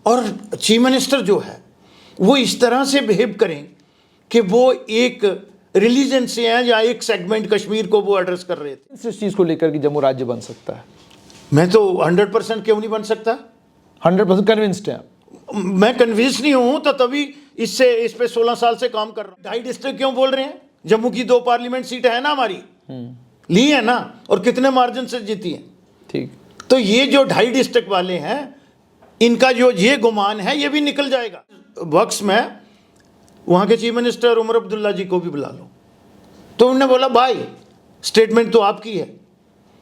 और chief minister जो है वो इस तरह से बिहेव करें कि वो एक रिलीजन से हैं या एक सेगमेंट कश्मीर को वो एड्रेस कर रहे थे। इस चीज को लेकर कि जम्मू राज्य बन सकता है, मैं तो 100% क्यों नहीं बन सकता? 100% कन्विंस्ड है? मैं कन्विंस नहीं हूं तो तभी इस पे 16 साल से काम कर रहा हूं। 2.5 डिस्ट्रिक्ट क्यों बोल रहे हैं? जम्मू की 2 पार्लियामेंट सीट है ना हमारी, ली है ना, और कितने मार्जिन से जीती है। ठीक, तो ये जो 2.5 डिस्ट्रिक्ट वाले हैं इनका जो ये गुमान है ये भी निकल जाएगा। वक्स में वहाँ के चीफ मिनिस्टर उमर अब्दुल्ला जी को भी बुला लो, तो उन्होंने बोला भाई स्टेटमेंट तो आपकी है।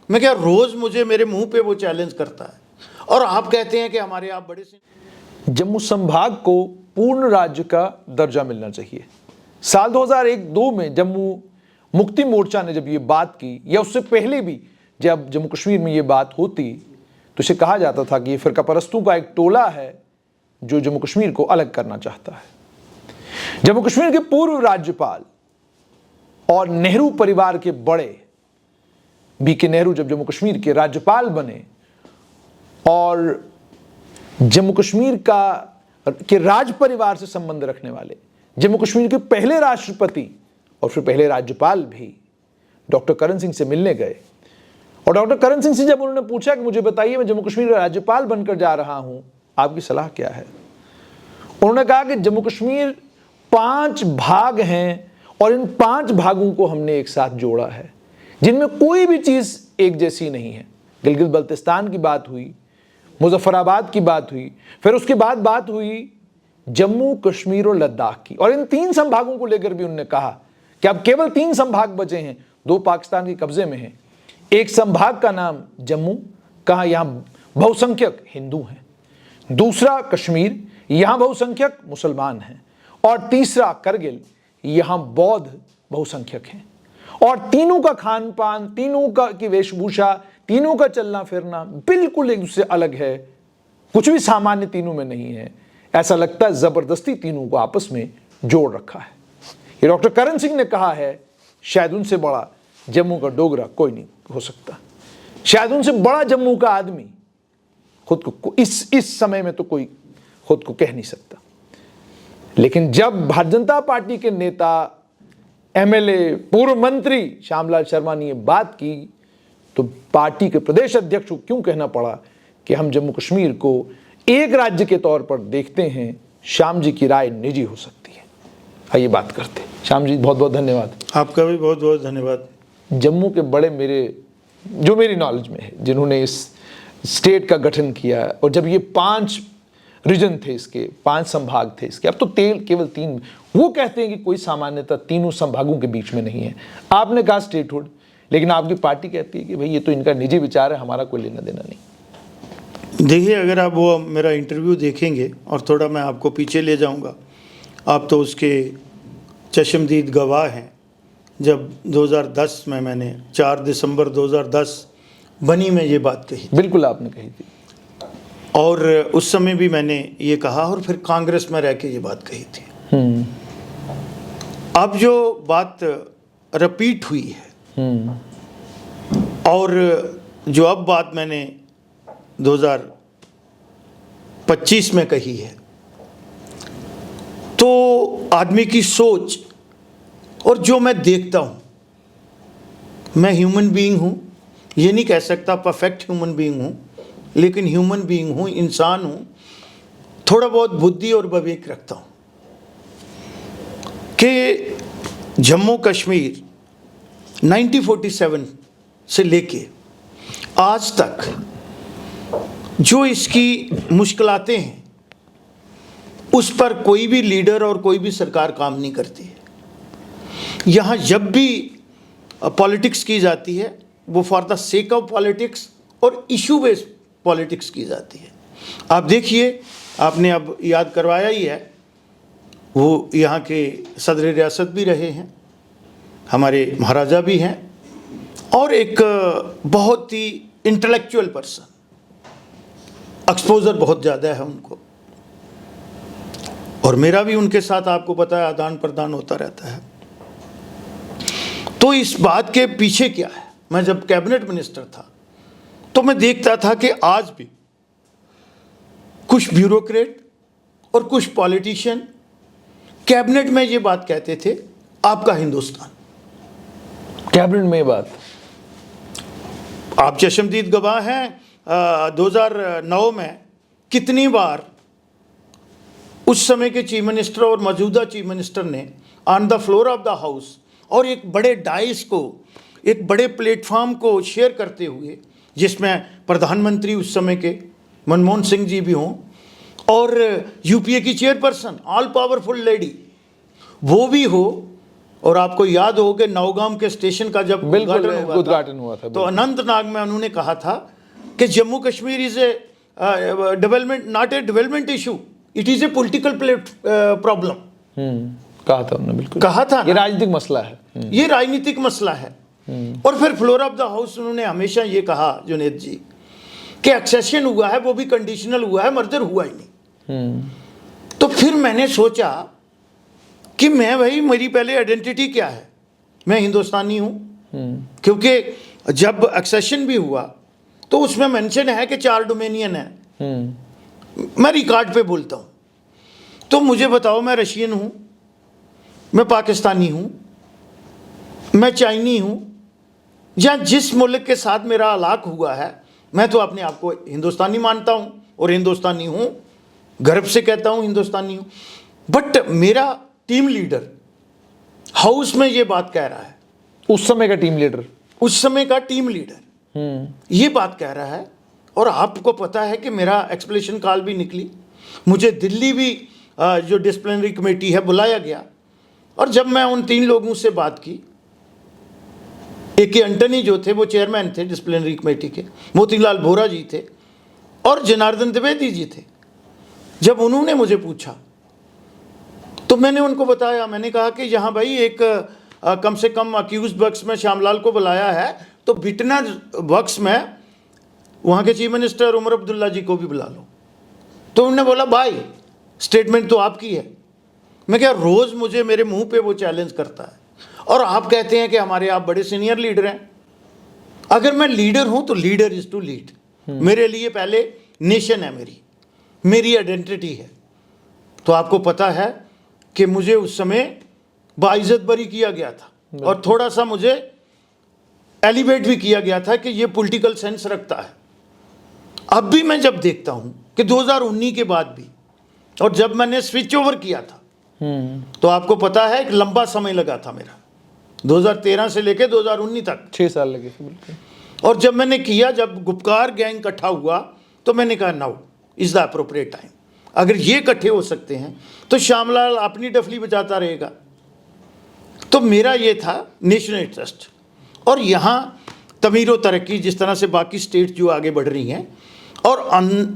मैं क्या, रोज़ मुझे मेरे मुंह पे वो चैलेंज करता है और आप कहते हैं कि हमारे आप बड़े से। जम्मू संभाग को पूर्ण राज्य का दर्जा मिलना चाहिए। साल 2001-2 में जम्मू मुक्ति मोर्चा ने जब ये बात की, या उससे पहले भी जब जम्मू कश्मीर में ये बात होती तो इसे कहा जाता था कि ये फिरका परस्तों का एक टोला है जो जम्मू कश्मीर को अलग करना चाहता है। जम्मू कश्मीर के पूर्व राज्यपाल और नेहरू परिवार के बड़े बीके नेहरू जब जम्मू कश्मीर के राज्यपाल बने और जम्मू कश्मीर के राज परिवार से संबंध रखने वाले जम्मू कश्मीर के पहले राष्ट्रपति और फिर पहले राज्यपाल भी डॉक्टर करण सिंह से मिलने गए, और डॉक्टर करण सिंह से जब उन्होंने पूछा कि मुझे बताइए मैं जम्मू कश्मीर का राज्यपाल बनकर जा रहा हूं, आपकी सलाह क्या है, उन्होंने कहा कि जम्मू कश्मीर 5 भाग हैं और इन 5 भागों को हमने एक साथ जोड़ा है जिनमें कोई भी चीज एक जैसी नहीं है। गिलगित बल्तिस्तान की बात हुई, मुजफ्फराबाद की बात हुई, फिर उसके बाद बात हुई जम्मू कश्मीर और लद्दाख की, और इन 3 संभागों को लेकर भी उन्होंने कहा कि अब केवल 3 संभाग बचे हैं, 2 पाकिस्तान के कब्जे में हैं। एक संभाग का नाम जम्मू, कहा यहां बहुसंख्यक हिंदू हैं, दूसरा कश्मीर, यहां बहुसंख्यक मुसलमान हैं, और तीसरा करगिल, यहां बौद्ध बहुसंख्यक हैं। और तीनों का खान पान, तीनों का की वेशभूषा, तीनों का चलना फिरना बिल्कुल एक दूसरे अलग है, कुछ भी सामान्य तीनों में नहीं है। ऐसा लगता है जबरदस्ती तीनों को आपस में जोड़ रखा है। ये डॉक्टर करण सिंह ने कहा है, शायद उनसे बड़ा जम्मू का डोगरा कोई नहीं हो सकता, शायद उनसे बड़ा जम्मू का आदमी खुद को इस समय में तो कोई खुद को कह नहीं सकता। लेकिन जब भारतीय जनता पार्टी के नेता, एमएलए, पूर्व मंत्री श्यामलाल शर्मा ने यह बात की तो पार्टी के प्रदेश अध्यक्ष को क्यों कहना पड़ा कि हम जम्मू कश्मीर को एक राज्य के तौर पर देखते हैं। श्याम जी की राय निजी हो सकती है। आइए बात करते हैं। श्याम जी बहुत बहुत धन्यवाद। आपका भी बहुत बहुत धन्यवाद। जम्मू के बड़े जो मेरी नॉलेज में है जिन्होंने इस स्टेट का गठन किया, और जब ये 5 रीजन थे, इसके 5 संभाग थे इसके, अब तो केवल 3, वो कहते हैं कि कोई सामान्यता तीनों संभागों के बीच में नहीं है। आपने कहा स्टेटहुड, लेकिन आपकी पार्टी कहती है कि भाई ये तो इनका निजी विचार है, हमारा कोई लेना देना नहीं। देखिए, अगर आप वो मेरा इंटरव्यू देखेंगे और थोड़ा मैं आपको पीछे ले जाऊंगा, आप तो उसके चश्मदीद गवाह हैं। जब 2010 में मैंने 4 दिसंबर 2010 बनी में ये बात कही, बिल्कुल आपने कही थी, और उस समय भी मैंने ये कहा, और फिर कांग्रेस में रह के ये बात कही थी। अब जो बात रिपीट हुई है और जो अब बात मैंने 2025 में कही है, तो आदमी की सोच और जो मैं देखता हूँ, मैं ह्यूमन बीइंग हूँ, ये नहीं कह सकता परफेक्ट ह्यूमन बीइंग हूँ, लेकिन ह्यूमन बीइंग हूँ, इंसान हूँ, थोड़ा बहुत बुद्धि और विवेक रखता हूँ कि जम्मू कश्मीर 1947 से लेके आज तक जो इसकी मुश्किलातें हैं, उस पर कोई भी लीडर और कोई भी सरकार काम नहीं करती है। यहाँ जब भी पॉलिटिक्स की जाती है वो for the sake of politics और इशू बेस्ड पॉलिटिक्स की जाती है। आप देखिए, आपने अब याद करवाया ही है, वो यहाँ के सदर रियासत भी रहे हैं, हमारे महाराजा भी हैं, और एक बहुत ही इंटेलेक्चुअल पर्सन, एक्सपोजर बहुत ज़्यादा है उनको, और मेरा भी उनके साथ आपको पता है आदान प्रदान होता रहता है। तो इस बात के पीछे क्या है, मैं जब कैबिनेट मिनिस्टर था तो मैं देखता था कि आज भी कुछ ब्यूरोक्रेट और कुछ पॉलिटिशियन कैबिनेट में ये बात कहते थे, आपका हिंदुस्तान। कैबिनेट में ये बात, आप चश्मदीद गवाह हैं 2009 में कितनी बार उस समय के चीफ मिनिस्टर और मौजूदा चीफ मिनिस्टर ने on the floor of the house और एक बड़े डाइस को, एक बड़े प्लेटफॉर्म को शेयर करते हुए, जिसमें प्रधानमंत्री उस समय के मनमोहन सिंह जी भी हों और यूपीए की चेयरपर्सन ऑल पावरफुल लेडी वो भी हो, और आपको याद हो कि नौगाम के स्टेशन का जब उद्घाटन हुआ था तो अनंतनाग में उन्होंने कहा था कि Jammu Kashmir is a development, not a development issue, it is a political problem. कहा था उन्होंने, बिल्कुल कहा था, ये राजनीतिक मसला है, ये राजनीतिक मसला है। और फिर फ्लोर ऑफ द हाउस उन्होंने हमेशा ये कहा जुनेद जी कि एक्सेशन हुआ है वो भी कंडीशनल हुआ है, मर्डर हुआ ही नहीं। तो फिर मैंने सोचा कि मैं, भाई मेरी पहले आइडेंटिटी क्या है, मैं हिंदुस्तानी हूँ, क्योंकि जब एक्सेशन भी हुआ तो उसमें मेंशन है कि 4 डोमेनियन है, मैं रिकॉर्ड पे बोलता हूँ। तो मुझे बताओ, मैं रशियन हूँ, मैं पाकिस्तानी हूँ, मैं चाइनी हूँ, या जिस मुल्क के साथ मेरा अलाक हुआ है, मैं तो अपने आप को हिंदुस्तानी मानता हूँ और हिंदुस्तानी हूँ, गर्व से कहता हूँ हिंदुस्तानी हूँ। बट मेरा टीम लीडर हाउस में ये बात कह रहा है, उस समय का टीम लीडर, उस समय का टीम लीडर ये बात कह रहा है। और आपको पता है कि मेरा एक्सप्लेनेशन कॉल भी निकली, मुझे दिल्ली भी जो डिसिप्लिनरी कमेटी है बुलाया गया, और जब मैं उन 3 लोगों से बात की, एक एंटनी जो थे वो चेयरमैन थे डिसिप्लिनरी कमेटी के, मोतीलाल वोरा जी थे और जनार्दन द्विवेदी जी थे। जब उन्होंने मुझे पूछा तो मैंने उनको बताया, मैंने कहा कि यहाँ भाई एक कम से कम अक्यूज बक्स में श्यामलाल को बुलाया है, तो विटनेस बक्स में वहाँ के चीफ मिनिस्टर उमर अब्दुल्ला जी को भी बुला लो। तो उन्होंने बोला भाई स्टेटमेंट तो आपकी है। मैं क्या, रोज़ मुझे मेरे मुंह पे वो चैलेंज करता है, और आप कहते हैं कि हमारे आप बड़े सीनियर लीडर हैं। अगर मैं लीडर हूँ तो लीडर इज़ टू लीड। मेरे लिए पहले नेशन है, मेरी आइडेंटिटी है। तो आपको पता है कि मुझे उस समय बाइज्जत बरी किया गया था, और थोड़ा सा मुझे एलिवेट भी किया गया था कि ये पॉलिटिकल सेंस रखता है। अब भी मैं जब देखता हूँ कि 2019 के बाद भी, और जब मैंने स्विच ओवर किया था, तो आपको पता है एक लंबा समय लगा था मेरा, 2013 से लेकर 2019 तक 6 साल लगे थे, बिल्कुल। और जब मैंने किया, जब गुपकार गैंग इकट्ठा हुआ, तो मैंने कहा now is the appropriate time. अगर ये इकट्ठे हो सकते हैं तो श्यामलाल अपनी डफली बजाता रहेगा। तो मेरा ये था नेशनल इंटरेस्ट। और यहाँ तमीर व तरक्की, जिस तरह से बाकी स्टेट जो आगे बढ़ रही हैं, और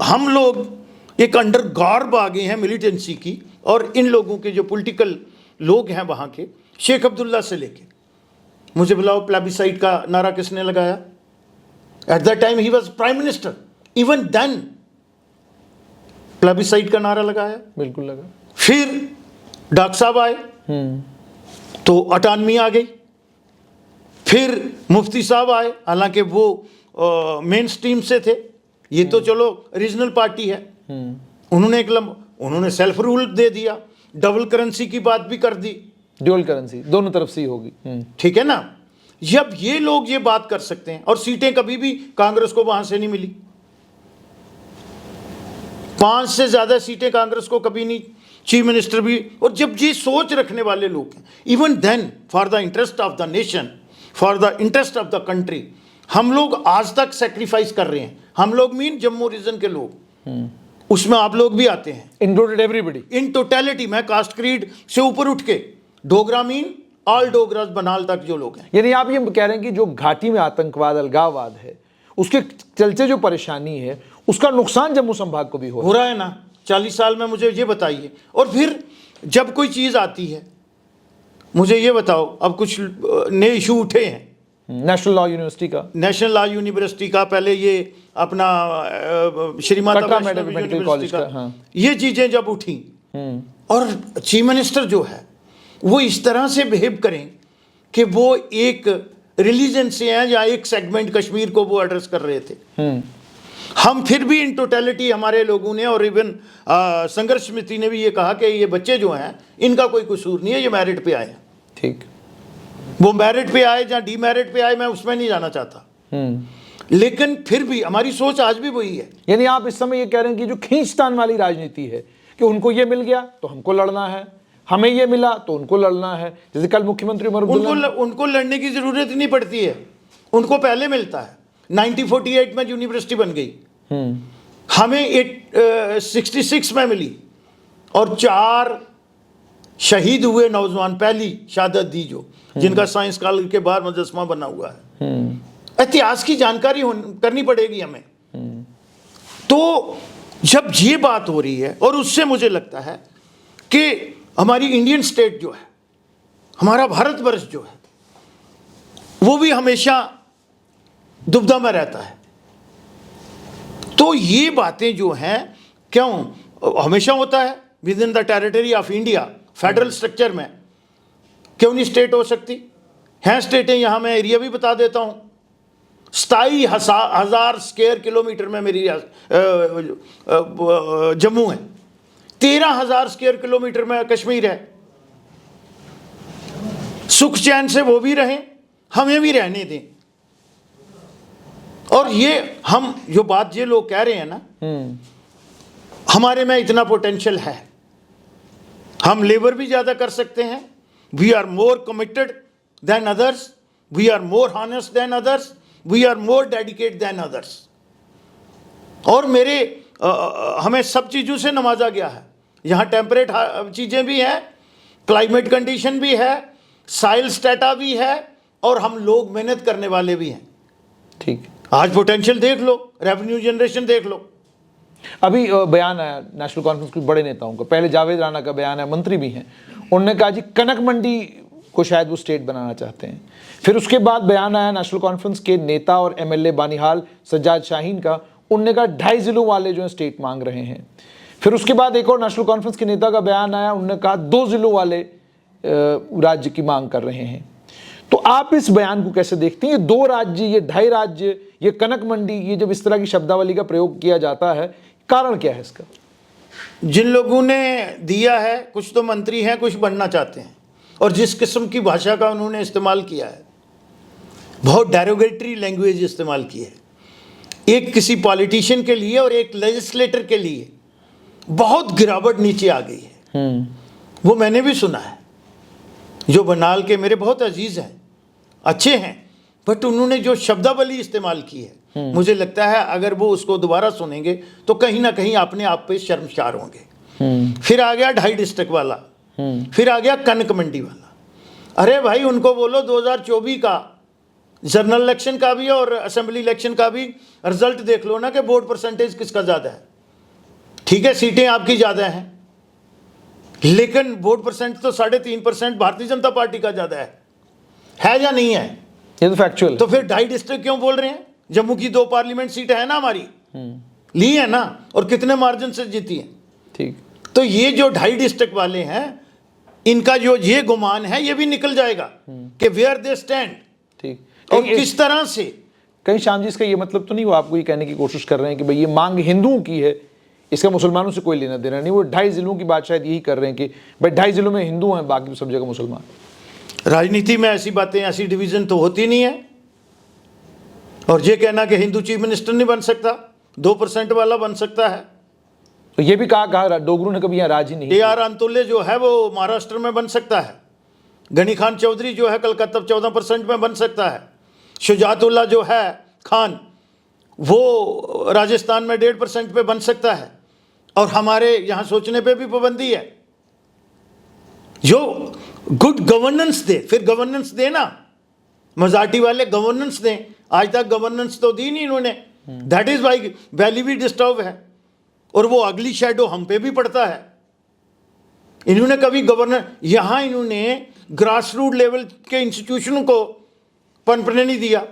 हम लोग एक अंडर गार्ब आ गए हैं मिलिटेंसी की, और इन लोगों के जो पॉलिटिकल लोग हैं वहाँ के, शेख अब्दुल्ला से लेके, मुझे बुलाओ प्लेबिसाइट का नारा किसने लगाया? At the time he was prime minister, even then plebiscite का नारा लगाया, बिल्कुल लगा। फिर डॉक्टर साहब आए तो अटानमी आ गई, फिर मुफ्ती साहब आए, हालांकि वो मेन स्ट्रीम से थे, ये तो चलो रीजनल पार्टी है, उन्होंने सेल्फ रूल दे दिया, डबल करेंसी की बात भी कर दी, ड्यूअल करेंसी दोनों तरफ से ही होगी, ठीक है ना। जब ये लोग ये बात कर सकते हैं, और सीटें कभी भी कांग्रेस को वहां से नहीं मिली, 5 से ज्यादा सीटें कांग्रेस को कभी नहीं, चीफ मिनिस्टर भी। और जब ये सोच रखने वाले लोग हैं, even then for the interest of the nation, for the interest of the country, हम लोग आज तक सेक्रीफाइस कर रहे हैं। हम लोग मीन जम्मू रीजन के लोग, उसमें आप लोग भी आते हैं, इंक्लूडेड एवरीबडी इन टोटलिटी। मैं कास्ट क्रीड से ऊपर उठ के डोगरा मीन ऑल डोगरास बनाल तक जो लोग हैं। यानी आप ये कह रहे हैं कि जो घाटी में आतंकवाद, अलगाववाद है, उसके चलते जो परेशानी है, उसका नुकसान जम्मू संभाग को भी हो रहा है ना। 40 साल में मुझे ये बताइए। और फिर जब कोई चीज़ आती है, मुझे ये बताओ, अब कुछ नए इशू उठे हैं, नेशनल लॉ यूनिवर्सिटी का, नेशनल लॉ यूनिवर्सिटी का, पहले ये अपना श्री माता मेडिकल कॉलेज का, हाँ। ये चीज़ें जब उठी, और चीफ मिनिस्टर जो है वो इस तरह से बिहेव करें कि वो एक रिलीजन से हैं या एक सेगमेंट कश्मीर को वो एड्रेस कर रहे थे, हम फिर भी इन टोटलिटी हमारे लोगों ने और इवन संघर्ष समिति ने भी ये कहा कि ये बच्चे जो हैं इनका कोई कसूर नहीं है, ये मेरिट पे आए हैं। ठीक। वो मेरिट पे आए या डीमेरिट पे आए, मैं उसमें नहीं जाना चाहता, लेकिन फिर भी हमारी सोच आज भी वही है। यानी आप इस समय ये कह रहे हैं कि जो खींचतान वाली राजनीति है कि उनको ये मिल गया तो हमको लड़ना है, हमें ये मिला तो उनको लड़ना है। जैसे कल मुख्यमंत्री उमर अब्दुल्ला, उनको लड़ने की जरूरत नहीं पड़ती है, उनको पहले मिलता है। 1948 में यूनिवर्सिटी बन गई, हमें 66 में मिली, और 4 शहीद हुए नौजवान, पहली शहादत दी जो, जिनका साइंस कॉलेज के बाहर मुजस्समा बना हुआ है। इतिहास की जानकारी करनी पड़ेगी हमें। तो जब ये बात हो रही है, और उससे मुझे लगता है कि हमारी इंडियन स्टेट जो है, हमारा भारतवर्ष जो है, वो भी हमेशा दुविधा में रहता है। तो ये बातें जो हैं, क्यों हमेशा होता है with in the territory of India, federal structure में क्यों नहीं स्टेट हो सकती? हैं स्टेटें। यहाँ मैं एरिया भी बता देता हूँ, 27,000 स्क्वायर किलोमीटर में मेरी जम्मू है, 13,000 स्क्वायर किलोमीटर में कश्मीर है। सुख चैन से वो भी रहें, हमें भी रहने दें। और ये हम जो बात ये लोग कह रहे हैं ना, हमारे में इतना पोटेंशियल है, हम लेबर भी ज्यादा कर सकते हैं। We are more committed than others, we are more honest than others, we are more dedicate than others. और हमें सब चीज़ों से नवाजा गया है। यहाँ टेम्परेट चीज़ें भी हैं, क्लाइमेट कंडीशन भी है, साइल स्टेटा भी है, और हम लोग मेहनत करने वाले भी हैं। ठीक। आज पोटेंशियल देख लो, रेवेन्यू जनरेशन देख लो। अभी बयान आया नेशनल कॉन्फ्रेंस के बड़े नेताओं का, पहले जावेद राणा का बयान है, मंत्री भी हैं, उन्होंने कहा जी कनक मंडी को शायद वो स्टेट बनाना चाहते हैं। फिर उसके बाद बयान आया नेशनल कॉन्फ्रेंस के नेता और एमएलए बानिहाल सज्जाद शाहीन का, उनने कहा 2.5 जिलों वाले जो है स्टेट मांग रहे हैं। फिर उसके बाद एक और नेशनल कॉन्फ्रेंस के नेता का बयान आया, उन्होंने कहा 2 जिलों वाले राज्य की मांग कर रहे हैं। तो आप इस बयान को कैसे देखते हैं? ये 2 राज्य, ये 2.5 राज्य, ये कनक मंडी, ये जब इस तरह की शब्दावली का प्रयोग किया जाता है, कारण क्या है इसका? जिन लोगों ने दिया है, कुछ तो मंत्री हैं, कुछ बनना चाहते हैं, और जिस किस्म की भाषा का उन्होंने इस्तेमाल किया है, बहुत डेरोगेटरी लैंग्वेज इस्तेमाल की है, एक किसी पॉलिटिशियन के लिए और एक लेजिस्लेटर के लिए बहुत गिरावट नीचे आ गई है। वो मैंने भी सुना है। जो बनाल के मेरे बहुत अजीज हैं, अच्छे हैं, बट उन्होंने जो शब्दावली इस्तेमाल की है, मुझे लगता है अगर वो उसको दोबारा सुनेंगे तो कहीं ना कहीं अपने आप पे शर्मसार होंगे। फिर आ गया 2.5 डिस्ट्रिक्ट वाला, फिर आ गया कनक मंडी वाला। अरे भाई, उनको बोलो 2024 का जनरल इलेक्शन का भी और असेंबली इलेक्शन का भी रिजल्ट देख लो ना, कि वोट परसेंटेज किसका ज़्यादा है। ठीक है, सीटें आपकी ज़्यादा हैं, लेकिन वोट परसेंट तो 3.5% भारतीय जनता पार्टी का ज़्यादा है या नहीं है? ये तो फैक्चुअल। तो फिर 2.5 डिस्ट्रिक्ट क्यों बोल रहे हैं? जम्मू की 2 पार्लियामेंट सीट है ना हमारी, ली है ना, और कितने मार्जिन से जीती है। ठीक। तो ये जो 2.5 डिस्ट्रिक्ट वाले हैं, इनका जो ये गुमान है, ये भी निकल जाएगा कि वेयर दे स्टैंड। ठीक। और किस तरह से। कहीं श्याम जी, इसका ये मतलब तो नहीं वो आपको ये कहने की कोशिश कर रहे हैं कि भाई ये मांग हिंदुओं की है, इसका मुसलमानों से कोई लेना देना नहीं? वो 2.5 जिलों की बात शायद यही कर रहे हैं कि भाई 2.5 जिलों में हिंदू हैं, बाकी सब जगह मुसलमान। राजनीति में ऐसी बातें, ऐसी डिवीजन तो होती नहीं है। और ये कहना कि हिंदू चीफ मिनिस्टर नहीं बन सकता, 2% वाला बन सकता है। तो ये भी कहा डोगरू ने कभी यहाँ राजी नहीं। AR अंतुल्य जो है वो महाराष्ट्र में बन सकता है। गनी खान चौधरी जो है कलकत्ता 14% में बन सकता है। शुजातुल्ला जो है खान, वो राजस्थान में 1.5% पे बन सकता है। और हमारे यहाँ सोचने पे भी पाबंदी है। जो गुड गवर्नेंस दे, फिर गवर्नेंस दे ना, मेजॉरिटी वाले गवर्नेंस दें। आज तक गवर्नेंस तो दी नहीं इन्होंने। दैट इज वाई वैली भी डिस्टर्ब है, और वो अगली शेडो हम पे भी पड़ता है। इन्होंने कभी गवर्नर, यहाँ इन्होंने ग्रास रूट लेवल के इंस्टीट्यूशनों को पनपने नहीं दिया,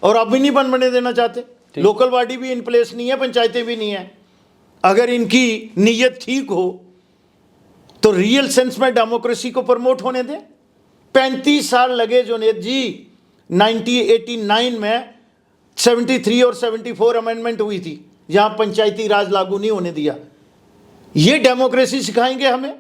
और अब भी नहीं पनपने देना चाहते। लोकल बॉडी भी इन प्लेस नहीं है, पंचायतें भी नहीं है। अगर इनकी नीयत ठीक हो तो रियल सेंस में डेमोक्रेसी को प्रमोट होने दें। 35 साल लगे जुनेद जी। 1989 में 73 और 74 अमेंडमेंट हुई थी। जहां पंचायती राज लागू नहीं होने दिया। ये डेमोक्रेसी सिखाएंगे हमें?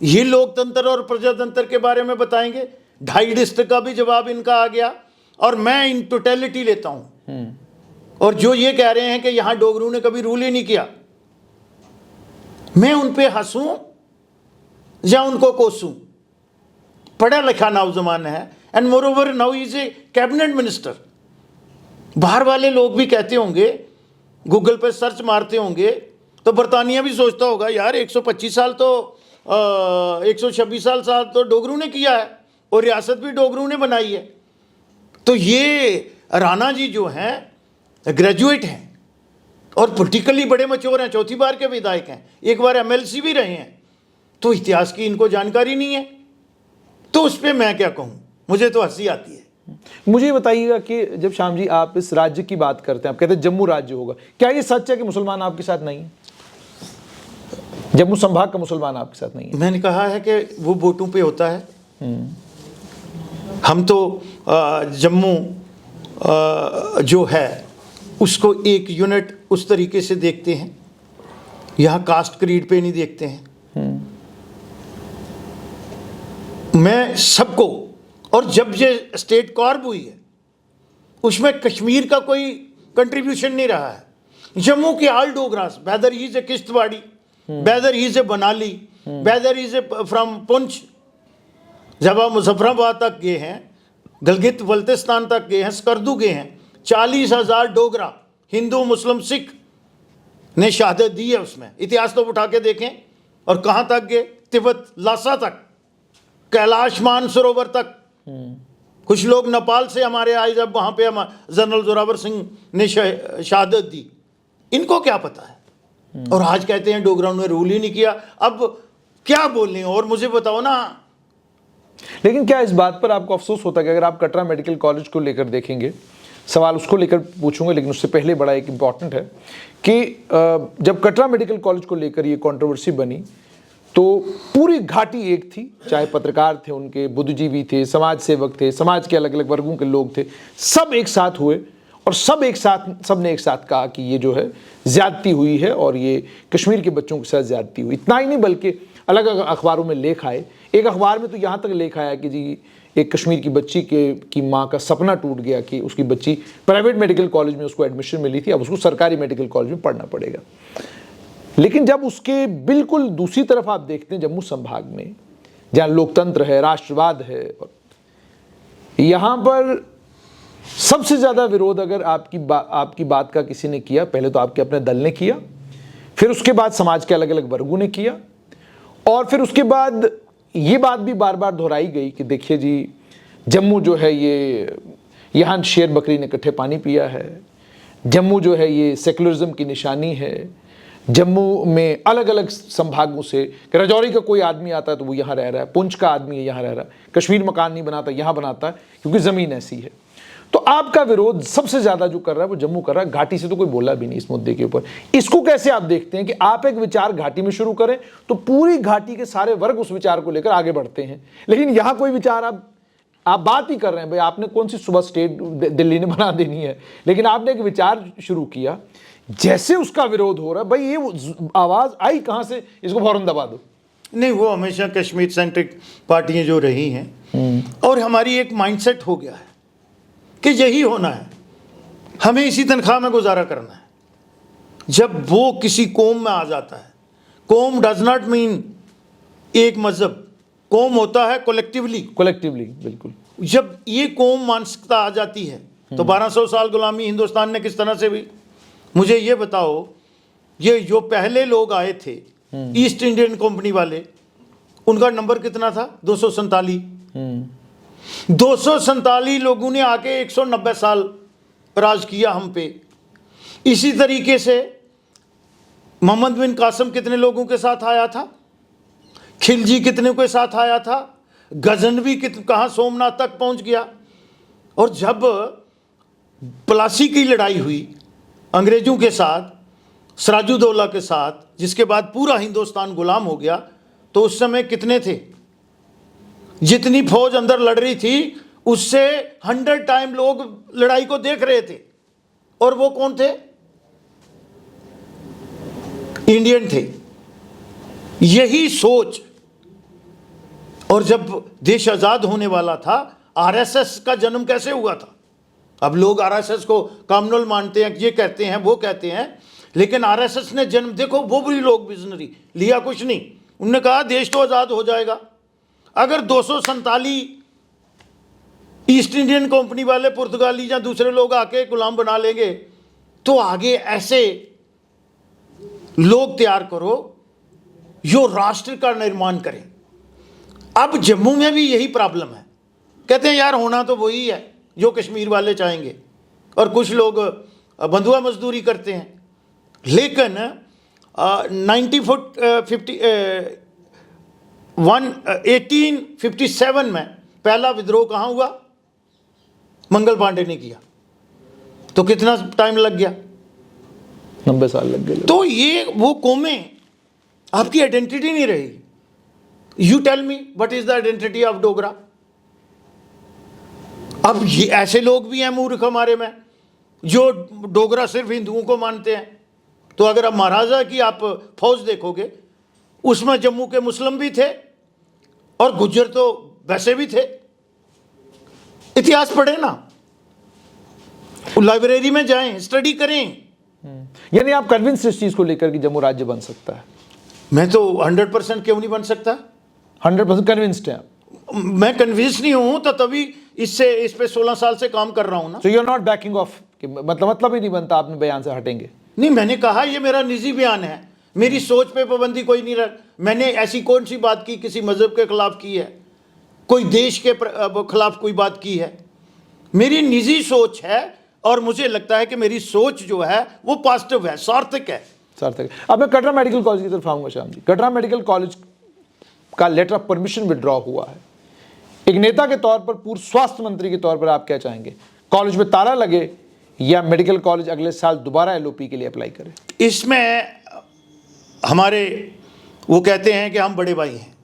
ये लोकतंत्र और प्रजातंत्र के बारे में बताएंगे? 2.5 डिस्ट्रिक्ट का भी जवाब इनका आ गया, और मैं इन टोटलिटी लेता हूं। और जो ये कह रहे हैं कि यहां डोगरू ने कभी रूल ही नहीं किया, मैं उन पे हंसूं या उनको कोसूं? पढ़ा लिखा नौजवान है, and more over now is a cabinet minister. बाहर वाले लोग भी कहते होंगे, गूगल पे सर्च मारते होंगे, तो बरतानिया भी सोचता होगा यार 125 साल तो 126 साल तो डोगरू ने किया है, और रियासत भी डोगरू ने बनाई है। तो ये राणा जी जो हैं ग्रेजुएट हैं और पोलिटिकली बड़े मच्योर हैं, 4थी बार के विधायक हैं, एक बार MLC भी रहे हैं, तो इतिहास की इनको जानकारी नहीं है। तो उस पर मैं क्या कहूँ, मुझे तो हंसी आती है। मुझे बताइएगा कि जब श्याम जी आप इस राज्य की बात करते हैं, आप कहते हैं जम्मू राज्य होगा, क्या ये सच है कि मुसलमान आपके साथ नहीं है? जम्मू संभाग का मुसलमान आपके साथ नहीं है? मैंने कहा है कि वो वोटों पे होता है। हम तो जम्मू जो है उसको एक यूनिट उस तरीके से देखते हैं, यहाँ कास्ट क्रीड पे नहीं देखते हैं। मैं सबको, और जब ये स्टेट कॉर्ब हुई है उसमें कश्मीर का कोई कंट्रीब्यूशन नहीं रहा है। जम्मू के all Dogras, whether he is a Kishtwari, whether he is a Banali, whether is a from Poonch, जब आप मुजफ्फराबाद तक गए हैं, गलगित बल्तिस्तान तक गए हैं, स्कर्दू गए हैं, 40,000 डोगरा हिंदू मुस्लिम सिख ने शहादत दी है उसमें। इतिहास तो उठा के देखें। और कहाँ तक गए? तिब्बत, लासा तक, कैलाश मानसरोवर तक। कुछ लोग नेपाल से हमारे आए, जब वहाँ पे जनरल जोरावर सिंह ने शहादत दी। इनको क्या पता है? और आज कहते हैं डोगराओं ने रूल ही नहीं किया। अब क्या बोलें? और मुझे बताओ ना। लेकिन क्या इस बात पर आपको अफसोस होता है कि अगर आप कटरा मेडिकल कॉलेज को लेकर देखेंगे, सवाल उसको लेकर पूछूंगा, लेकिन उससे पहले बड़ा एक इम्पॉर्टेंट है कि जब कटरा मेडिकल कॉलेज को लेकर ये कंट्रोवर्सी बनी तो पूरी घाटी एक थी, चाहे पत्रकार थे, उनके बुद्धिजीवी थे, समाज सेवक थे, समाज के अलग अलग वर्गों के लोग थे, सब एक साथ हुए और सब ने एक साथ कहा कि ये जो है ज्यादती हुई है और ये कश्मीर के बच्चों के साथ ज्यादती हुई। इतना ही नहीं बल्कि अलग अलग अखबारों में लेख आए। एक अखबार में तो यहाँ तक लेख आया कि जी एक कश्मीर की बच्ची की माँ का सपना टूट गया कि उसकी बच्ची प्राइवेट मेडिकल कॉलेज में उसको एडमिशन मिली थी, अब उसको सरकारी मेडिकल कॉलेज में पढ़ना पड़ेगा। लेकिन जब उसके बिल्कुल दूसरी तरफ आप देखते हैं जम्मू संभाग में, जहाँ लोकतंत्र है, राष्ट्रवाद है, और यहाँ पर सबसे ज़्यादा विरोध अगर आपकी बात का किसी ने किया, पहले तो आपके अपने दल ने किया, फिर उसके बाद समाज के अलग अलग वर्गों ने किया, और फिर उसके बाद ये बात भी बार बार दोहराई गई कि देखिए जी जम्मू जो है ये यहाँ शेर बकरी ने इकट्ठे पानी पिया है, जम्मू जो है ये सेकुलरिज्म की निशानी है, जम्मू में अलग अलग संभागों से राजौरी का कोई आदमी आता है तो वो यहाँ रह रहा है, पुंछ का आदमी है यहाँ रह रहा है, कश्मीर मकान नहीं बनाता यहाँ बनाता है क्योंकि ज़मीन ऐसी है। तो आपका विरोध सबसे ज़्यादा जो कर रहा है वो जम्मू कर रहा है, घाटी से तो कोई बोला भी नहीं इस मुद्दे के ऊपर। इसको कैसे आप देखते हैं कि आप एक विचार घाटी में शुरू करें तो पूरी घाटी के सारे वर्ग उस विचार को लेकर आगे बढ़ते हैं, लेकिन यहाँ कोई विचार आप बात ही कर रहे हैं, भाई आपने कौन सी सुबह स्टेट दिल्ली ने बना देनी है, लेकिन आपने एक विचार शुरू किया, जैसे उसका विरोध हो रहा है, भाई ये आवाज़ आई कहाँ से, इसको फौरन दबा दो। नहीं, वो हमेशा कश्मीर सेंट्रिक पार्टियां जो रही हैं, और हमारी एक माइंडसेट हो गया है कि यही होना है, हमें इसी तनख्वाह में गुजारा करना है। जब वो किसी कौम में आ जाता है, कौम डज नॉट मीन एक मजहब, कौम होता है कलेक्टिवली, बिल्कुल। जब ये कौम मानसिकता आ जाती है तो 1200 साल गुलामी हिंदुस्तान ने किस तरह से भी। मुझे ये बताओ, ये जो पहले लोग आए थे ईस्ट इंडियन कंपनी वाले, उनका नंबर कितना था? 247। 247 लोगों ने आके 190 साल राज किया हम पे। इसी तरीके से मोहम्मद बिन कासिम कितने लोगों के साथ आया था, खिलजी कितने के साथ आया था, गजनवी कहाँ सोमनाथ तक पहुंच गया। और जब प्लासी की लड़ाई हुई अंग्रेजों के साथ, सिराजुद्दौला के साथ, जिसके बाद पूरा हिंदुस्तान गुलाम हो गया, तो उस समय कितने थे? जितनी फौज अंदर लड़ रही थी उससे 100 टाइम लोग लड़ाई को देख रहे थे। और वो कौन थे? इंडियन थे। यही सोच, और जब देश आजाद होने वाला था, आरएसएस का जन्म कैसे हुआ था? अब लोग आरएसएस को कम्युनल मानते हैं, ये कहते हैं वो कहते हैं, लेकिन आरएसएस ने जन्म, देखो वो भी लोग विजनरी, लिया कुछ नहीं, उन्होंने कहा देश तो आजाद हो जाएगा, अगर 247 ईस्ट इंडियन कंपनी वाले पुर्तगाली या दूसरे लोग आके गुलाम बना लेंगे, तो आगे ऐसे लोग तैयार करो जो राष्ट्र का निर्माण करें। अब जम्मू में भी यही प्रॉब्लम है, कहते हैं यार होना तो वही है जो कश्मीर वाले चाहेंगे, और कुछ लोग बंधुआ मजदूरी करते हैं। लेकिन 1857 में पहला विद्रोह कहाँ हुआ? मंगल पांडे ने किया, तो कितना टाइम लग गया? 90 साल लग गए। तो ये वो कौमें, आपकी आइडेंटिटी नहीं रहेगी। You tell me what is the identity of Dogra? अब ये ऐसे लोग भी हैं मूर्ख हमारे में, जो डोगरा सिर्फ हिंदुओं को मानते हैं। तो अगर अब महाराजा की आप फौज देखोगे, उसमें जम्मू के मुस्लिम भी थे और गुज्जर तो वैसे भी थे। इतिहास पढ़े ना, लाइब्रेरी में जाएं, स्टडी करें। यानी आप कन्विंस इस चीज को लेकर कि जम्मू राज्य बन सकता है? मैं तो 100% क्यों नहीं बन सकता? 100% कन्विंस्ड है आप? मैं कन्विंस नहीं हूं, तो तभी इस पे 16 साल से काम कर रहा हूं ना। So you're not backing off, कि मतलब ही नहीं बनता आपने बयान से हटेंगे? नहीं, मैंने कहा ये मेरा निजी बयान है, मेरी सोच पे पाबंदी कोई नहीं रख। मैंने ऐसी कौन सी बात की, किसी मजहब के खिलाफ की है, कोई देश के खिलाफ कोई बात की है? मेरी निजी सोच है, और मुझे लगता है कि मेरी सोच जो है वो पॉजिटिव है, सार्थक है। सार्थक। अब मैं कटरा मेडिकल कॉलेज की तरफ आऊंगा। श्याम जी, कटरा मेडिकल कॉलेज का लेटर ऑफ परमिशन विड्रॉ हुआ है। एक नेता के तौर पर, पूर्व स्वास्थ्य मंत्री के तौर पर आप क्या चाहेंगे? कॉलेज में ताला लगे या मेडिकल कॉलेज अगले साल दोबारा एलओपी के लिए अप्लाई करे? इसमें हमारे वो कहते हैं कि हम बड़े भाई हैं,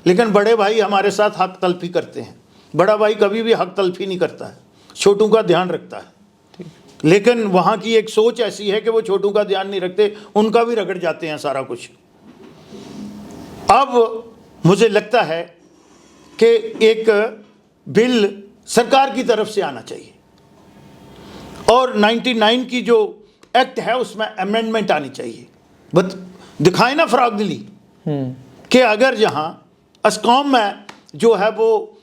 लेकिन बड़े भाई हमारे साथ हक तलफी करते हैं। बड़ा भाई कभी भी हक तलफी नहीं करता है, छोटों का ध्यान रखता है। लेकिन वहाँ की एक सोच ऐसी है कि वो छोटों का ध्यान नहीं रखते, उनका भी रगड़ जाते हैं सारा कुछ। अब मुझे लगता है कि एक बिल सरकार की तरफ से आना चाहिए, और 99 की जो एक्ट है उसमें अमेंडमेंट आनी चाहिए। बट दिखाए ना फराग दिली कि अगर जहाँ अस्कॉम में जो है वो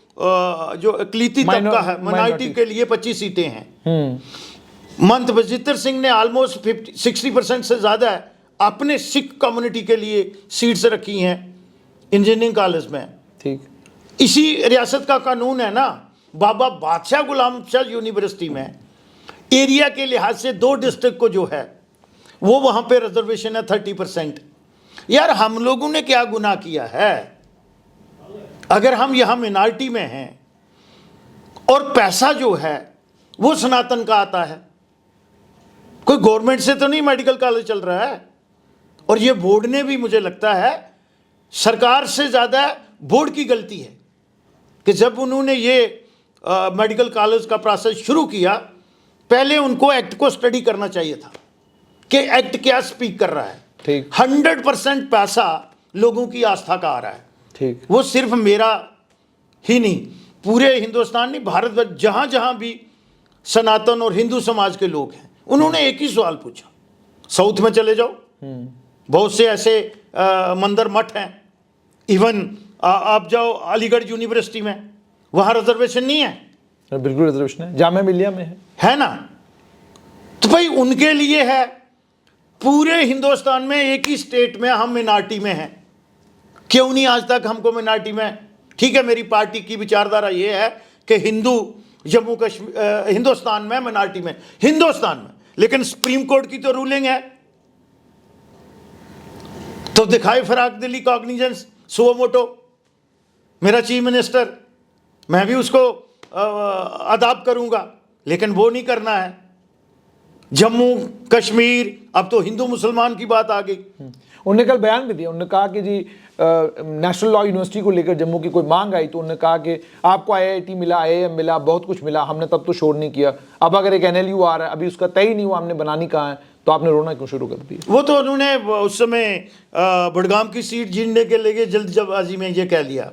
जो अकलीती तबका है, माइनॉरिटी के लिए 25 सीटें हैं। मंत बजितर सिंह ने ऑलमोस्ट 60% से ज़्यादा अपने सिख कम्युनिटी के लिए सीट्स रखी हैं इंजीनियरिंग कॉलेज में। ठीक, इसी रियासत का कानून है ना, बाबा बादशाह गुलाम शाह यूनिवर्सिटी में एरिया के लिहाज से 2 डिस्ट्रिक्ट को जो है वो वहाँ पे रिजर्वेशन है 30%। यार हम लोगों ने क्या गुनाह किया है? अगर हम यहाँ मिनारिटी में हैं और पैसा जो है वो सनातन का आता है, कोई गवर्नमेंट से तो नहीं मेडिकल कॉलेज चल रहा है। और ये बोर्ड ने भी, मुझे लगता है सरकार से ज़्यादा बोर्ड की गलती है कि जब उन्होंने ये मेडिकल कॉलेज का प्रोसेस शुरू किया, पहले उनको एक्ट को स्टडी करना चाहिए था कि एक्ट क्या स्पीक कर रहा है। ठीक, 100% पैसा लोगों की आस्था का आ रहा है। ठीक, वो सिर्फ मेरा ही नहीं, पूरे हिंदुस्तान नहीं, भारत जहाँ जहाँ भी सनातन और हिंदू समाज के लोग हैं, उन्होंने एक ही सवाल पूछा। साउथ में चले जाओ, बहुत से ऐसे मंदिर मठ हैं। इवन आप जाओ अलीगढ़ यूनिवर्सिटी में, वहाँ रिजर्वेशन नहीं है। बिल्कुल रिजर्वेशन है, जामिया मिलिया में है ना? तो भाई उनके लिए है। पूरे हिंदुस्तान में एक ही स्टेट में हम मिनारिटी में हैं, क्यों नहीं आज तक हमको मिनारिटी में? ठीक है, मेरी पार्टी की विचारधारा ये है कि हिंदू जम्मू कश्मीर हिंदुस्तान में मिनारिटी में, हिंदुस्तान में, लेकिन सुप्रीम कोर्ट की तो रूलिंग है। तो दिखाए फराक दिली कॉग्निजेंस सुओ मोटो, मेरा चीफ मिनिस्टर, मैं भी उसको अदाब करूंगा, लेकिन वो नहीं करना है। जम्मू कश्मीर, अब तो हिंदू मुसलमान की बात आ गई। उन्होंने कल बयान भी दिया, उन्होंने कहा कि जी नेशनल लॉ यूनिवर्सिटी को लेकर जम्मू की कोई मांग आई तो उन्होंने कहा कि आपको आईआईटी मिला, आईआईएम मिला, बहुत कुछ मिला, हमने तब तो शोर नहीं किया। अब अगर एक एनएलयू आ रहा है, अभी उसका तय ही नहीं हुआ हमने बनानी कहाँ है, तो आपने रोना क्यों शुरू कर दिया? वो तो उन्होंने उस समय बड़गाम की सीट जीतने के लिए जल्दबाजी में ये कह लिया,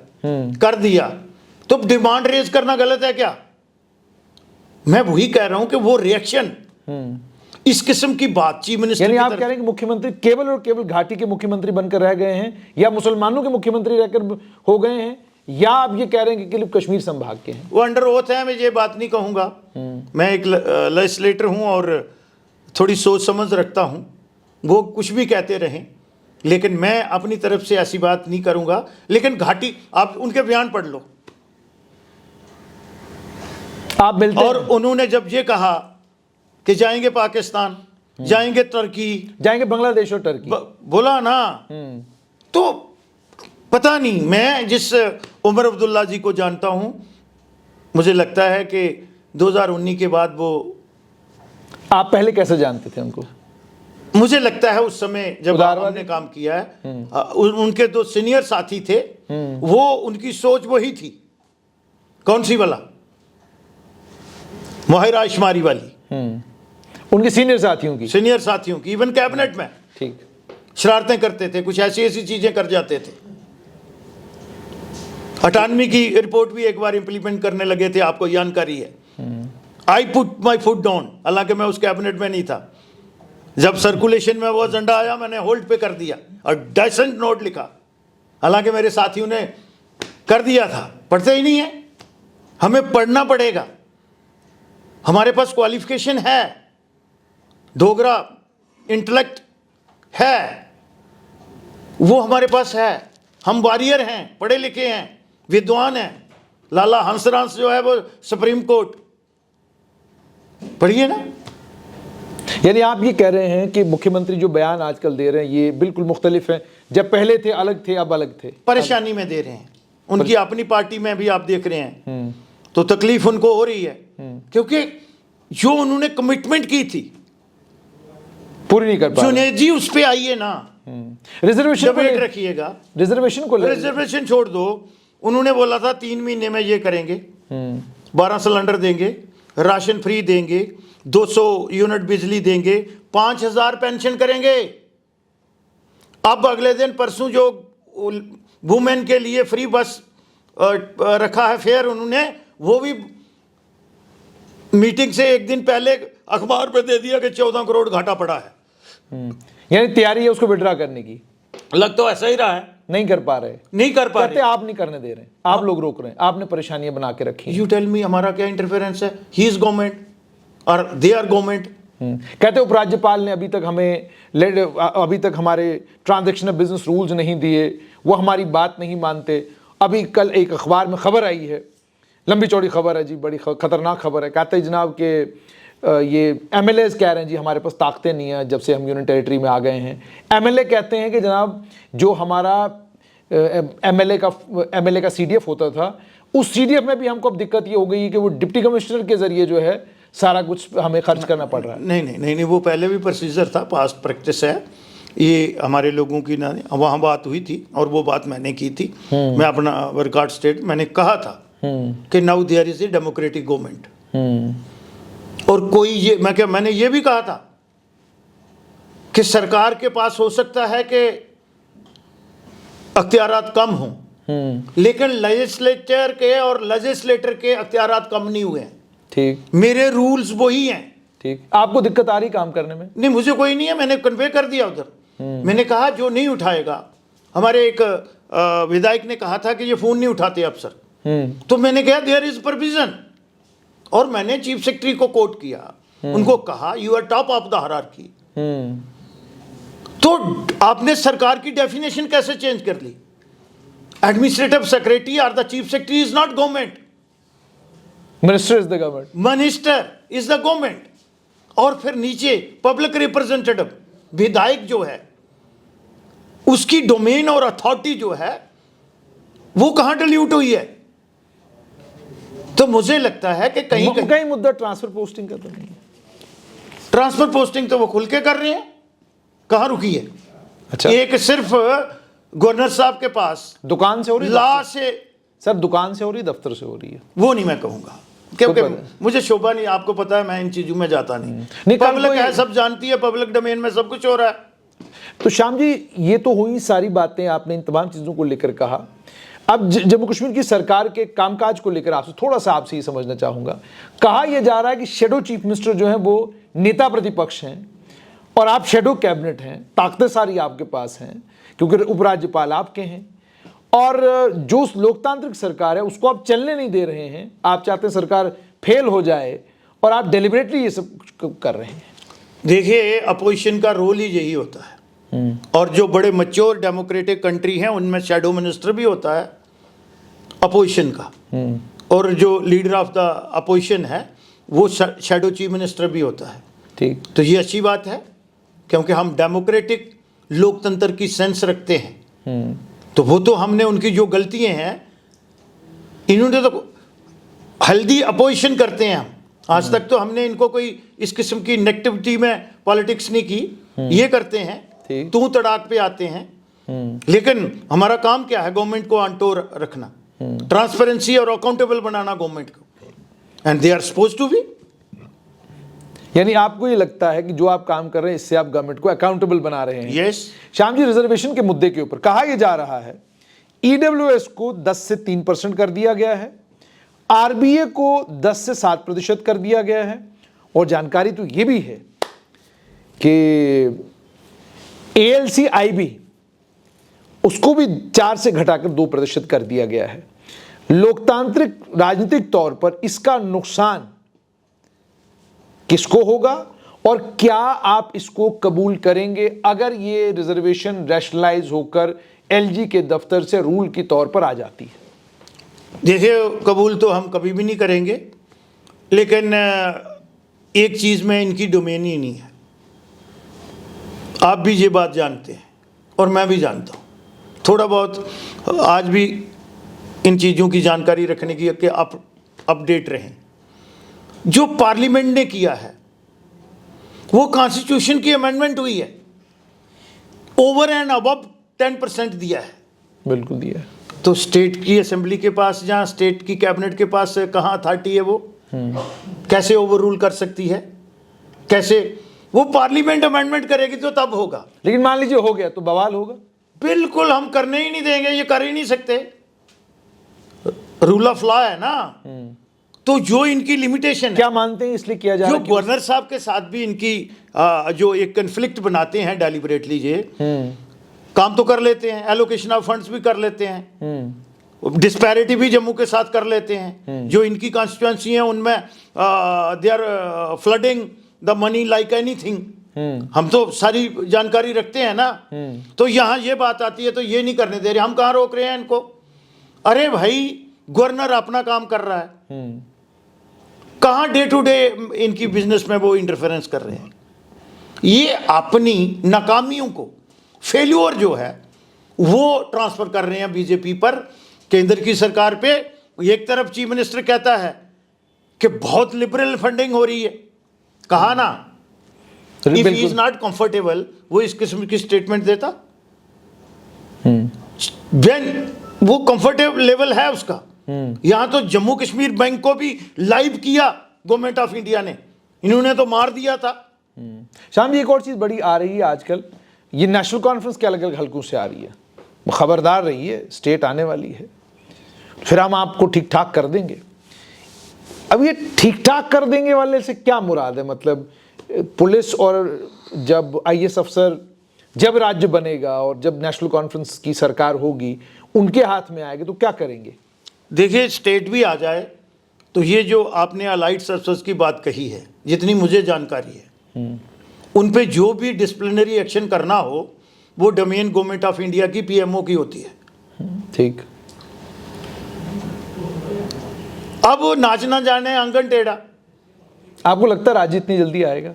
कर दिया। तो डिमांड रेज करना गलत है क्या? मैं वही कह रहा हूं कि वो रिएक्शन, इस किस्म की बात चीफ मिनिस्टर यानी की आप तरफ- कह रहे हैं कि मुख्यमंत्री केवल और केवल घाटी के मुख्यमंत्री बनकर रह गए हैं, या मुसलमानों के मुख्यमंत्री रहकर हो गए हैं, या आप ये कह रहे हैं कि केवल कश्मीर संभाग के हैं? वो अंडर ओथ है, मैं ये बात नहीं कहूंगा। मैं एक लेजिस्लेटर हूं और थोड़ी सोच समझ रखता हूं, वो कुछ भी कहते रहें, लेकिन मैं अपनी तरफ से ऐसी बात नहीं करूंगा। लेकिन घाटी, आप उनके बयान पढ़ लो। आप मिलते और हैं? उन्होंने जब ये कहा कि जाएंगे पाकिस्तान, जाएंगे तुर्की, जाएंगे बांग्लादेश और टर्की, बोला ना, तो पता नहीं, मैं जिस उमर अब्दुल्ला जी को जानता हूं, मुझे लगता है कि 2019 के बाद वो, आप पहले कैसे जानते थे उनको? मुझे लगता है उस समय जब उदारवादी? हमने काम किया है, उनके दो सीनियर साथी थे, वो उनकी सोच वही थी। कौन सी वाला? मोहिरा इश्मारी वाली, उनके सीनियर साथियों की? सीनियर साथियों की। इवन कैबिनेट में ठीक। शरारतें करते थे, कुछ ऐसी ऐसी चीजें कर जाते थे। अटानवी की रिपोर्ट भी एक बार इंप्लीमेंट करने लगे थे, आपको जानकारी है। I put my foot down, हालांकि मैं उस कैबिनेट में नहीं था। जब सर्कुलेशन में वो एजेंडा आया, मैंने होल्ड पे कर दिया और डाइसेंट नोट लिखा, हालांकि मेरे साथियों ने कर दिया था। पढ़ते ही नहीं है, हमें पढ़ना पड़ेगा। हमारे पास क्वालिफिकेशन है, डोगरा इंटेलेक्ट है, वो हमारे पास है। हम वॉरियर हैं, पढ़े लिखे हैं, विद्वान हैं। लाला हंसराज जो है वो सुप्रीम कोर्ट, पढ़िए ना। यानी आप ये कह रहे हैं कि मुख्यमंत्री जो बयान आजकल दे रहे हैं ये बिल्कुल मुख्तलिफ हैं, जब पहले थे अलग थे, अब अलग थे, परेशानी में दे रहे हैं। उनकी अपनी पार्टी में भी आप देख रहे हैं, तो तकलीफ उनको हो रही है, क्योंकि जो उन्होंने कमिटमेंट की थी पूरी नहीं कर पा रहे। जुनेद जी, उस पे आइए ना, रिजर्वेशन को डिबेट ले- रखिएगा। रिजर्वेशन को ले- रिजर्वेशन छोड़ दो, उन्होंने बोला था 3 महीने में ये करेंगे, 12 सिलेंडर देंगे, राशन फ्री देंगे, 200 यूनिट बिजली देंगे, 5000 पेंशन करेंगे। अब अगले दिन परसों जो वुमेन के लिए फ्री बस रखा है फेयर, उन्होंने वो भी मीटिंग से एक दिन पहले अखबार पे दे दिया कि 14 करोड़ घाटा पड़ा है। यानी तैयारी है उसको विड्रा करने की, लग तो ऐसा ही रहा है, नहीं कर पा रहे, नहीं कर पा कहते रहे। आप नहीं करने दे रहे, आप लोग रोक रहे हैं, आपने परेशानियां बना के रखी हैं। यू टेल मी, हमारा क्या इंटरफेरेंस है? ही इज गवर्नमेंट और दे आर गवर्नमेंट। कहते उपराज्यपाल ने अभी तक अभी तक हमारे ट्रांजैक्शन बिजनेस रूल्स नहीं दिए, वो हमारी बात नहीं मानते। अभी कल एक अखबार में खबर आई है, लंबी चौड़ी खबर है जी, बड़ी खतरनाक खबर है। कहते हैं जनाब के ये एमएलएज कह रहे हैं जी हमारे पास ताकतें नहीं है जब से हम यूनियन टेरिटरी में आ गए हैं। एमएलए कहते हैं कि जनाब जो हमारा एमएलए का सीडीएफ होता था, उस सीडीएफ में भी हमको अब दिक्कत ये हो गई है कि वो डिप्टी कमिश्नर के जरिए जो है सारा कुछ हमें खर्च करना पड़ रहा है। नहीं, वो पहले भी प्रोसीजर था, पास्ट प्रैक्टिस है। ये हमारे लोगों की ना वहाँ बात हुई थी और वो बात मैंने की थी। मैं अपना रिकॉर्ड स्टेट मैंने कहा था कि now there is a democratic government. और कोई ये मैंने ये भी कहा था कि सरकार के पास हो सकता है कि अख्तियारात कम हों, लेकिन लेजिस्लेटर के और लेजिस्लेटर के अख्तियारात कम नहीं हुए हैं। ठीक, मेरे रूल्स वही हैं। ठीक। आपको दिक्कत आ रही काम करने में? नहीं, मुझे कोई नहीं है, मैंने कन्वे कर दिया उधर। मैंने कहा जो नहीं उठाएगा, हमारे एक विधायक ने कहा था कि ये फोन नहीं उठाते अफसर, तो मैंने कहा देयर इज प्रोविजन, और मैंने चीफ सेक्रेटरी को कोट किया, उनको कहा you are top of the hierarchy. तो आपने सरकार की डेफिनेशन कैसे चेंज कर ली? एडमिनिस्ट्रेटिव सेक्रेटरी और the chief secretary is not government, minister is the government, minister is the government. और फिर नीचे पब्लिक रिप्रेजेंटेटिव विधायक जो है, उसकी डोमेन और अथॉरिटी जो है वो कहां डिल्यूट हुई है? तो मुझे लगता है कि कहीं मुद्दा ट्रांसफर पोस्टिंग का तो नहीं है। ट्रांसफर पोस्टिंग तो वो खुल के कर रहे हैं, कहां रुकी है? अच्छा, एक सिर्फ गवर्नर साहब के पास दुकान से हो रही, ला से, सर दुकान से हो रही, दफ्तर से हो रही है? वो नहीं मैं कहूंगा, क्योंकि तो पर- मुझे शोभा नहीं, आपको पता है मैं इन चीजों में जाता नहीं, नहीं। कल पब्लिक कोई- है, सब जानती है, पब्लिक डोमेन में सब कुछ हो रहा है। तो श्याम जी, ये तो हुई सारी बातें, आपने इन तमाम चीजों को लेकर कहा। अब जम्मू कश्मीर की सरकार के कामकाज को लेकर आपसे थोड़ा सा आपसे ये समझना चाहूंगा। कहा यह जा रहा है कि शेडो चीफ मिनिस्टर जो है वो नेता प्रतिपक्ष हैं और आप शेडो कैबिनेट हैं, ताकतें सारी आपके पास हैं क्योंकि उपराज्यपाल आपके हैं, और जो लोकतांत्रिक सरकार है उसको आप चलने नहीं दे रहे हैं। आप चाहते हैं सरकार फेल हो जाए और आप डेलिबरेटली ये सब कर रहे हैं। देखिए, अपोजिशन का रोल ही यही होता है, और जो बड़े मैच्योर डेमोक्रेटिक कंट्री हैं उनमें शैडो मिनिस्टर भी होता है अपोजिशन का, और जो लीडर ऑफ द अपोजिशन है वो शैडो चीफ मिनिस्टर भी होता है। ठीक, तो ये अच्छी बात है, क्योंकि हम डेमोक्रेटिक लोकतंत्र की सेंस रखते हैं। तो वो तो हमने उनकी जो गलतियां हैं, इन्होंने तो हेल्दी अपोजिशन करते हैं हम, आज तक तो हमने इनको कोई इस किस्म की नेगेटिविटी में पॉलिटिक्स नहीं की। ये करते हैं, ठीक। तू तड़ाक पे आते हैं, लेकिन हमारा काम क्या है? गवर्नमेंट को ऑन टोर रखना, ट्रांसपेरेंसी और अकाउंटेबल बनाना गवर्नमेंट को, and they are suppose to be. यानी आपको ये लगता है कि जो आप काम कर रहे हैं इससे आप गवर्नमेंट को अकाउंटेबल बना रहे हैं। यस। श्याम जी, रिजर्वेशन के मुद्दे के ऊपर कहा यह जा रहा है ईडब्ल्यूएस को 10 से 3% कर दिया गया है, आरबीए को 10 से 7% कर दिया गया है, और जानकारी तो ये भी है कि ALC-IB उसको भी 4 से घटाकर 2% कर दिया गया है। लोकतांत्रिक राजनीतिक तौर पर इसका नुकसान किसको होगा और क्या आप इसको कबूल करेंगे अगर ये रिजर्वेशन रैशनलाइज होकर LG के दफ्तर से रूल के तौर पर आ जाती है? देखिए, कबूल तो हम कभी भी नहीं करेंगे, लेकिन एक चीज़ में इनकी डोमेन ही नहीं है। आप भी ये बात जानते हैं और मैं भी जानता हूँ, थोड़ा बहुत आज भी इन चीज़ों की जानकारी रखने की कि आप अपडेट रहें। जो पार्लियामेंट ने किया है वो कॉन्स्टिट्यूशन की अमेंडमेंट हुई है, ओवर एंड अबव 10% दिया है। बिल्कुल दिया है। तो स्टेट की असेंबली के पास, जहाँ स्टेट की कैबिनेट के पास कहाँ अथॉरिटी है? वो कैसे ओवर रूल कर सकती है? कैसे? वो पार्लियामेंट अमेंडमेंट करेगी तो तब होगा। लेकिन मान लीजिए हो गया तो बवाल होगा। बिल्कुल, हम करने ही नहीं देंगे, ये कर ही नहीं सकते। रूल ऑफ लॉ है ना। तो जो इनकी लिमिटेशन क्या मानते हैं इसलिए किया जा जो रहा है? गवर्नर साहब के साथ भी इनकी जो एक कन्फ्लिक्ट बनाते हैं डेलिबरेटली, ये काम तो कर लेते हैं, एलोकेशन ऑफ फंड्स भी कर लेते हैं, डिस्पैरिटी भी जम्मू के साथ कर लेते हैं। जो इनकी कॉन्स्टिट्यूएंसी है उनमें they are flooding the money like anything. हम तो सारी जानकारी रखते हैं ना। तो यहाँ ये बात आती है तो ये नहीं करने दे रहे। हम कहाँ रोक रहे हैं इनको? अरे भाई, गवर्नर अपना काम कर रहा है, कहाँ डे टू डे इनकी बिजनेस में वो इंटरफेरेंस कर रहे हैं। ये अपनी नाकामियों को, फेल्योर जो है वो ट्रांसफर कर रहे हैं बीजेपी पर, केंद्र की सरकार पे। एक तरफ चीफ मिनिस्टर कहता है कि बहुत लिबरल फंडिंग हो रही है, कहा ना, if he is not comfortable वो इस किस्म की स्टेटमेंट देता। When वो कंफर्टेबल लेवल है उसका। यहां तो जम्मू कश्मीर बैंक को भी लाइव किया गवर्नमेंट ऑफ इंडिया ने, इन्होंने तो मार दिया था। श्याम जी, एक और चीज बड़ी आ रही है आजकल, ये नेशनल कॉन्फ्रेंस के अलग अलग हलकों से आ रही है। खबरदार रहिए, स्टेट आने वाली है, फिर हम आपको ठीक ठाक कर देंगे। अब ये ठीक ठाक कर देंगे वाले से क्या मुराद है? मतलब पुलिस और जब IAS अफसर जब राज्य बनेगा और जब नेशनल कॉन्फ्रेंस की सरकार होगी उनके हाथ में आएगी तो क्या करेंगे? देखिए, स्टेट भी आ जाए तो ये जो आपने अलाइड अफसर्स की बात कही है, जितनी मुझे जानकारी है, उन पे जो भी डिसिप्लिनरी एक्शन करना हो वो डोमेन गवर्नमेंट ऑफ इंडिया की PMO की होती है। ठीक। अब वो नाच ना जाने आंगन टेढ़ा। आपको लगता है राज्य इतनी जल्दी आएगा?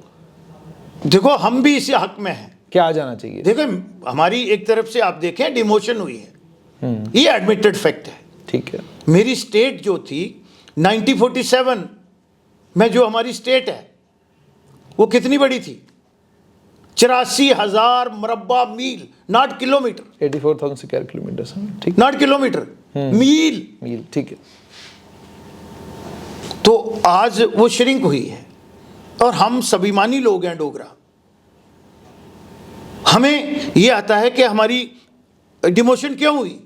देखो, हम भी इसी हक में हैं। क्या आ जाना चाहिए? देखो, हमारी एक तरफ से आप देखें डिमोशन हुई है, ये एडमिटेड फैक्ट है। ठीक है। मेरी स्टेट जो थी 1947 में, जो हमारी स्टेट है वो कितनी बड़ी थी? 84,000 मुरब्बा मील, नॉट किलोमीटर। 84,000 square kilometre. ठीक। नॉट किलोमीटर, मील। मील, ठीक है। तो आज वो श्रिंक हुई है। और हम स्वाभिमानी लोग हैं डोगरा, हमें ये आता है कि हमारी डिमोशन क्यों हुई।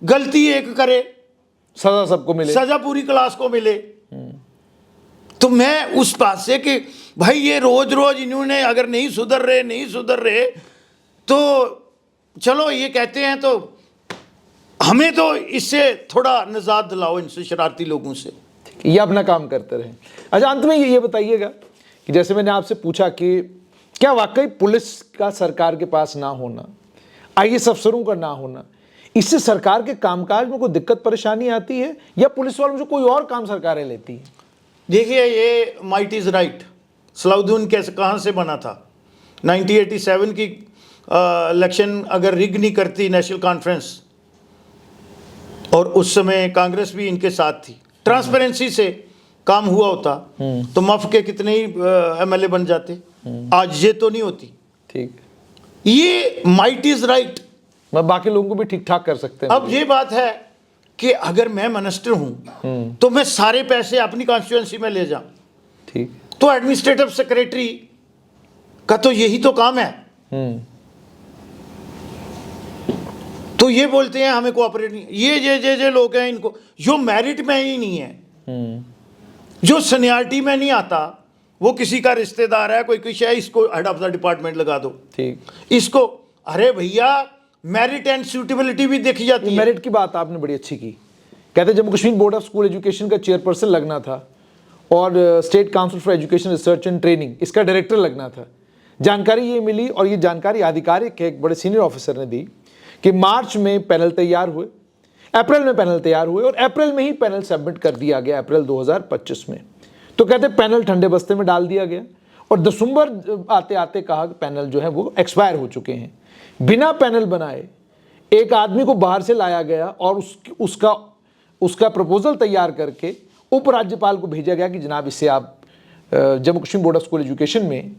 गलती एक करे, सजा सबको मिले, सजा पूरी क्लास को मिले। तो मैं उस बात से कि भाई ये रोज रोज इन्होंने अगर नहीं सुधर रहे तो चलो ये कहते हैं तो हमें तो इससे थोड़ा निजात दिलाओ, इनसे शरारती लोगों से। ये अपना काम करते रहे। अच्छा, अंत में ये बताइएगा कि जैसे मैंने आपसे पूछा कि क्या वाकई पुलिस का सरकार के पास ना होना, आईएएस अफसरों का ना होना, इससे सरकार के कामकाज में कोई दिक्कत परेशानी आती है, या पुलिस वालों से कोई और काम सरकारें लेती हैं? देखिए, ये माइट इज़ राइट सलाउद्दीन कैसे कहाँ से बना था। 1987 की इलेक्शन अगर रिग नहीं करती नेशनल कॉन्फ्रेंस, और उस समय कांग्रेस भी इनके साथ थी, ट्रांसपेरेंसी से काम हुआ होता तो मफ के कितने ही एमएलए बन जाते। आज ये तो नहीं होती। ठीक, ये माइट इज राइट, मैं बाकी लोगों को भी ठीक ठाक कर सकते हैं। अब ये बात है कि अगर मैं मिनिस्टर हूं तो मैं सारे पैसे अपनी कॉन्स्टिट्यूएंसी में ले जाऊं, ठीक, तो एडमिनिस्ट्रेटिव सेक्रेटरी का तो यही तो काम है। तो ये बोलते हैं हमें कोऑपरेट नहीं, ये लोग हैं, इनको जो मेरिट में ही नहीं है, जो सीनियरिटी में नहीं आता, वो किसी का रिश्तेदार है, कोई कुछ है, इसको हेड ऑफ द डिपार्टमेंट लगा दो, ठीक, इसको। अरे भैया, मेरिट एंड सूटेबिलिटी भी देखी जाती है। मेरिट की बात आपने बड़ी अच्छी की। कहते Jammu Kashmir board of school education का चेयरपर्सन लगना था और state council for education research and training इसका डायरेक्टर लगना था। जानकारी ये मिली, और ये जानकारी आधिकारिक एक बड़े सीनियर ऑफिसर ने दी, कि मार्च में पैनल तैयार हुए, अप्रैल में पैनल तैयार हुए, और अप्रैल में ही पैनल सबमिट कर दिया गया, अप्रैल 2025 में। तो कहते पैनल ठंडे बस्ते में डाल दिया गया, और दिसंबर आते आते कहा कि पैनल जो है वो एक्सपायर हो चुके हैं। बिना पैनल बनाए एक आदमी को बाहर से लाया गया और उसका प्रपोजल तैयार करके उपराज्यपाल को भेजा गया कि जनाब इससे आप Jammu Kashmir board of school education में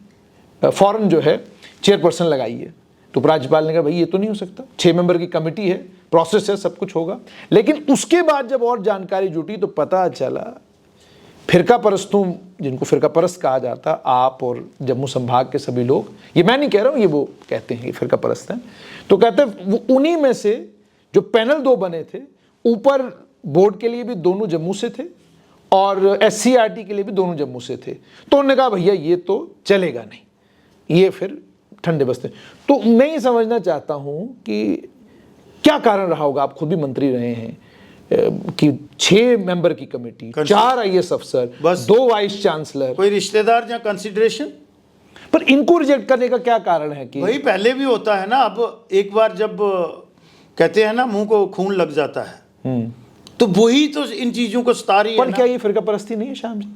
फौरन जो है चेयरपर्सन लगाइए। तो उपराज्यपाल ने कहा भाई ये तो नहीं हो सकता, 6 मेंबर की कमेटी है, प्रोसेस है, सब कुछ होगा। लेकिन उसके बाद जब और जानकारी जुटी तो पता चला फिरका परस्तों, जिनको फिरका परस्त कहा जाता, आप और जम्मू संभाग के सभी लोग, ये मैं नहीं कह रहा हूँ, ये वो कहते हैं, ये फिरका परस्त हैं, तो कहते हैं वो उन्हीं में से जो पैनल 2 बने थे, ऊपर बोर्ड के लिए भी दोनों जम्मू से थे और SCRT के लिए भी दोनों जम्मू से थे। तो उन्होंने कहा भैया ये तो चलेगा नहीं, ये फिर ठंडे बस्ते। तो मैं ये समझना चाहता हूँ कि क्या कारण रहा होगा, आप खुद भी मंत्री रहे हैं, कि 6 मेंबर की कमेटी, 4 IAS अफसर, बस 2 वाइस चांसलर, कोई रिश्तेदार या कंसिडरेशन, पर इनको रिजेक्ट करने का क्या कारण है? कि वही पहले भी होता है ना। अब एक बार जब कहते हैं ना मुंह को खून लग जाता है, तो वही तो इन चीजों को सता रही है। पर क्या ये फिरका परस्ती नहीं है श्याम जी?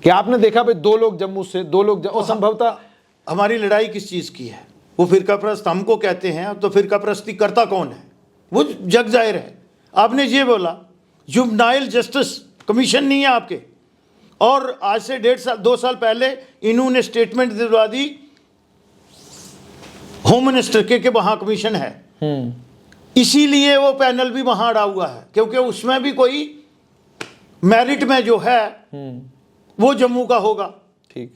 कि आपने देखा भाई 2 लोग जम्मू से, 2 लोग संभवतः हमारी लड़ाई किस चीज की है? वो फिरका परस्त हमको कहते हैं, तो फिरका परस्ती करता कौन है? वो जग जाहिर है। आपने ये बोला जुवेनाइल जस्टिस कमीशन नहीं है आपके, और आज से 2 साल पहले इन्होंने स्टेटमेंट दिलवा दी होम मिनिस्टर के वहां कमीशन है, इसीलिए वो पैनल भी वहां अड़ा हुआ है, क्योंकि उसमें भी कोई मेरिट में जो है वो जम्मू का होगा। ठीक,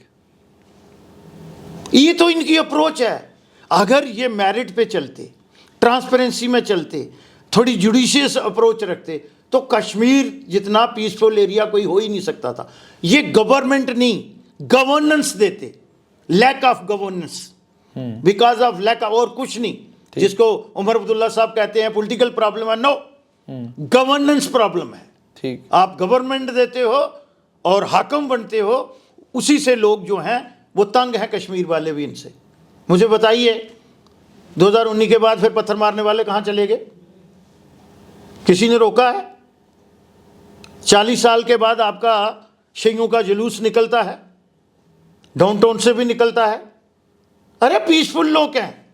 ये तो इनकी अप्रोच है। अगर ये मेरिट पे चलते, ट्रांसपेरेंसी में चलते, थोड़ी जुडिशियस अप्रोच रखते, तो कश्मीर जितना पीसफुल एरिया कोई हो ही नहीं सकता था। ये गवर्नमेंट नहीं, गवर्नेंस देते, lack of governance, because of lack of, और कुछ नहीं, जिसको उमर अब्दुल्ला साहब कहते हैं पॉलिटिकल प्रॉब्लम है, नो, गवर्नेंस प्रॉब्लम है। ठीक, आप गवर्नमेंट देते हो और हाकम बनते हो, उसी से लोग जो हैं वो तंग हैं, कश्मीर वाले भी इनसे। मुझे बताइए 2019 के बाद फिर पत्थर मारने वाले कहाँ चले गए? किसी ने रोका है? 40 साल के बाद आपका शहीदों का जुलूस निकलता है, डाउनटाउन से भी निकलता है। अरे पीसफुल लोग हैं,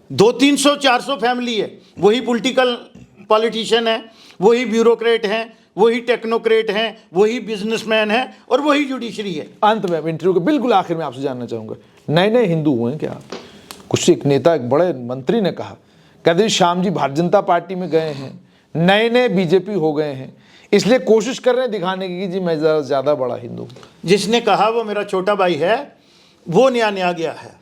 200-300-400 फैमिली है, वही पॉलिटिशियन है, वही ब्यूरोक्रेट हैं, वही टेक्नोक्रेट हैं, वही बिजनेसमैन हैं, और वही जुडिशरी है। अंत में इंटरव्यू के बिल्कुल आखिर में आपसे जानना चाहूंगा, नए हिंदू हुए हैं क्या? कुछ एक नेता, एक बड़े मंत्री ने कहा, कहते श्याम जी भारतीय जनता पार्टी में गए हैं, नए बीजेपी हो गए हैं, इसलिए कोशिश कर रहे हैं दिखाने की कि जी मैं ज़्यादा बड़ा हिंदू हूं। जिसने कहा वो मेरा छोटा भाई है, वो नया गया है,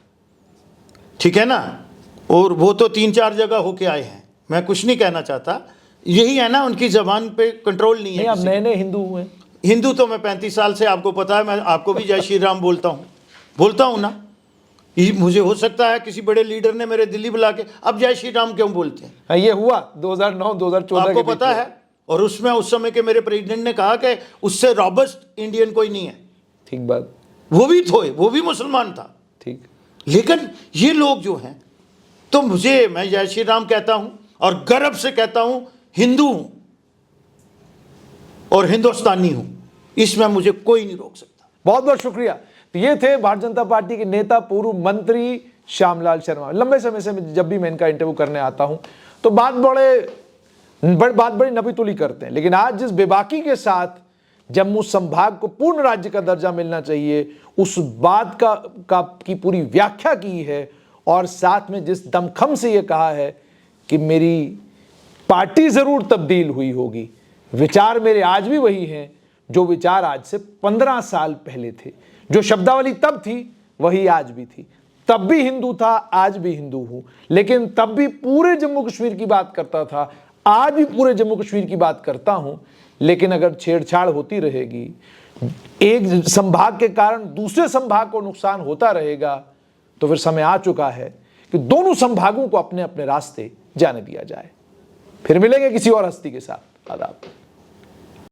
ठीक है ना। और वो तो 3-4 जगह होके आए हैं, मैं कुछ नहीं कहना चाहता। यही है ना, उनकी जबान पे कंट्रोल नहीं है। नहीं, आप किसी नए हिंदू हुए। हिंदू तो मैं 35 साल से, आपको पता है, मैं आपको भी जय श्री राम बोलता हूँ ना। मुझे हो सकता है किसी बड़े लीडर ने मेरे दिल्ली बुला के अब जय श्री राम क्यों बोलते हैं। ये हुआ 2009-2014 आपको पता है। और उसमें उस समय के मेरे प्रेसिडेंट ने कहा कि उससे रॉबस्ट इंडियन कोई नहीं है। ठीक बात। वो भी थे, वो भी मुसलमान था। ठीक। लेकिन ये लोग जो हैं, तो मैं जय श्री राम कहता हूं और गर्व से कहता हूं, हिंदू हूं और हिंदुस्तानी हूं, इसमें मुझे कोई नहीं रोक सकता। बहुत बहुत शुक्रिया। तो ये थे भारतीय जनता पार्टी के नेता, पूर्व मंत्री श्यामलाल शर्मा। लंबे समय से जब भी मैं इनका इंटरव्यू करने आता हूं तो बात बड़ी नपीतुली करते हैं, लेकिन आज जिस बेबाकी के साथ जम्मू संभाग को पूर्ण राज्य का दर्जा मिलना चाहिए, उस बात की पूरी व्याख्या की है, और साथ में जिस दमखम से ये कहा है कि मेरी पार्टी जरूर तब्दील हुई होगी, विचार मेरे आज भी वही हैं जो विचार आज से 15 साल पहले थे। जो शब्दावली तब थी वही आज भी थी। तब भी हिंदू था, आज भी हिंदू हूं, लेकिन तब भी पूरे जम्मू कश्मीर की बात करता था, आज भी पूरे जम्मू कश्मीर की बात करता हूं। लेकिन अगर छेड़छाड़ होती रहेगी, एक संभाग के कारण दूसरे संभाग को नुकसान होता रहेगा, तो फिर समय आ चुका है कि दोनों संभागों को अपने अपने रास्ते जाने दिया जाए। फिर मिलेंगे किसी और हस्ती के साथ। आदाब।